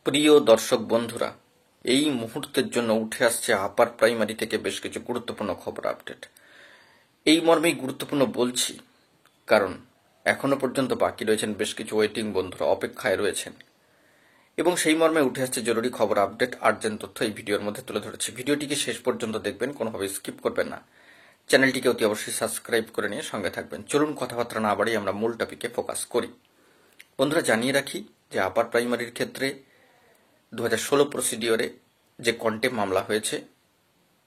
প্রিয় দর্শক বন্ধুরা, এই মুহূর্তের জন্য উঠে আসছে আপার প্রাইমারি থেকে বেশ কিছু গুরুত্বপূর্ণ খবর আপডেট। এই মর্মেই গুরুত্বপূর্ণ বলছি কারণ এখনো পর্যন্ত বাকি রয়েছেন বেশ কিছু ওয়েটিং বন্ধুরা, অপেক্ষায় রয়েছেন, এবং সেই মর্মে উঠে আসছে জরুরি খবর আপডেট, আর্জেন্ট তথ্য এই ভিডিওর মধ্যে তুলে ধরেছি। ভিডিওটিকে শেষ পর্যন্ত দেখবেন, কোনোভাবে স্কিপ করবেন না। চ্যানেলটিকে অতি অবশ্যই সাবস্ক্রাইব করে নিয়ে সঙ্গে থাকবেন। চলুন কথাবার্তা না বাড়িয়ে আমরা মূল টপিকে ফোকাস করি। বন্ধুরা, জানিয়ে রাখি যে আপার প্রাইমারির ক্ষেত্রে 2016 প্রসিডিওরে যে কন্টেম মামলা হয়েছে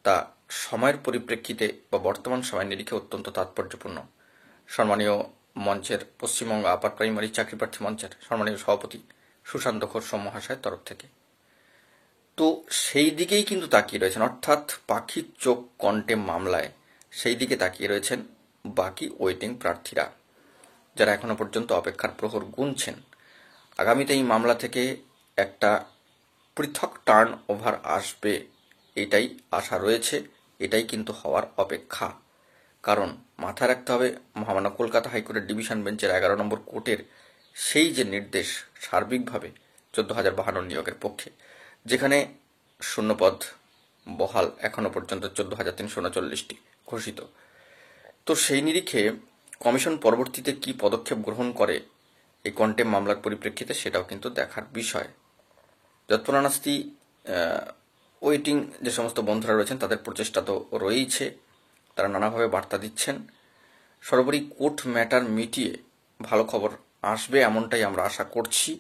তা সময়ের পরিপ্রেক্ষিতে বা বর্তমান সময়ের নিরিখে অত্যন্ত তাৎপর্যপূর্ণ। সম্মানীয় মঞ্চের পশ্চিমবঙ্গ আপার প্রাইমারি চাকরিপ্রার্থী মঞ্চের সম্মানীয় সভাপতি সুশান্ত ঘোষ মহাশয়ের তরফ থেকে তো সেই দিকেই কিন্তু তাকিয়ে রয়েছেন, অর্থাৎ পাখির চোখ কন্টেম মামলায় সেই দিকে তাকিয়ে রয়েছেন বাকি ওয়েটিং প্রার্থীরা, যারা এখনো পর্যন্ত অপেক্ষার প্রহর গুনছেন। আগামীতে এই মামলা থেকে একটা পৃথক টার্ন ওভার আসবে, এটাই আশা রয়েছে, এটাই কিন্তু হওয়ার অপেক্ষা। কারণ মাথায় রাখতে হবে, মহামান্য কলকাতা হাইকোর্টের ডিভিশন বেঞ্চের 11 নম্বর কোর্টের সেই যে নির্দেশ সার্বিকভাবে 14,052 নিয়োগের পক্ষে, যেখানে শূন্যপদ বহাল এখনো পর্যন্ত 14,339টি ঘোষিত। তো সেই নিরিখে কমিশন পরবর্তীতে কি পদক্ষেপ গ্রহণ করে এই কন্টেম মামলার পরিপ্রেক্ষিতে, সেটাও কিন্তু দেখার বিষয়। যৎপরনাস্তি ওয়েটিং যে সমস্ত বন্ধুরা রয়েছেন তাদের প্রচেষ্টা তো রয়েইছে, তারা নানাভাবে বার্তা দিচ্ছেন। সর্বোপরি কোর্ট ম্যাটার মিটিয়ে ভালো খবর আসবে এমনটাই আমরা আশা করছি,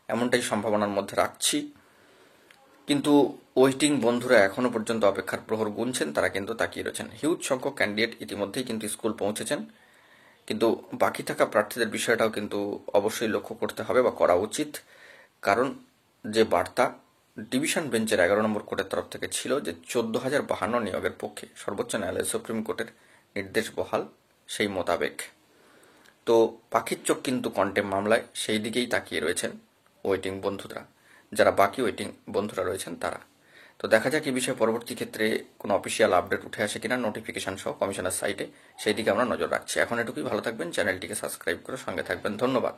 এমনটাই সম্ভাবনার মধ্যে রাখছি। কিন্তু ওয়েটিং বন্ধুরা এখনো পর্যন্ত অপেক্ষার প্রহর গুনছেন, তারা কিন্তু তাকিয়ে রয়েছেন। হিউজ সংখ্যক ক্যান্ডিডেট ইতিমধ্যেই কিন্তু স্কুল পৌঁছেছেন, কিন্তু বাকি থাকা প্রার্থীদের বিষয়টাও কিন্তু অবশ্যই লক্ষ্য করতে হবে বা করা উচিত। কারণ যে বার্তা ডিভিশন বেঞ্চের 11 নম্বর কোর্টের তরফ থেকে ছিল যে 14,052 নিয়োগের পক্ষে সর্বোচ্চ ন্যায়ালয় সুপ্রিম কোর্টের নির্দেশ বহাল, সেই মোতাবেক তো পাখির চোখ কিন্তু কন্টেম মামলায় সেই দিকেই তাকিয়ে রয়েছেন ওয়েটিং বন্ধুরা, যারা বাকি ওয়েটিং বন্ধুরা রয়েছেন তারা। তো দেখা যাক এই বিষয়ে পরবর্তী ক্ষেত্রে কোনো অফিসিয়াল আপডেট উঠে আসে কিনা নোটিফিকেশন সহ কমিশনের সাইটে, সেই দিকে আমরা নজর রাখছি। এখন এটুকুই, ভালো থাকবেন, চ্যানেলটিকে সাবস্ক্রাইব করে সঙ্গে থাকবেন। ধন্যবাদ।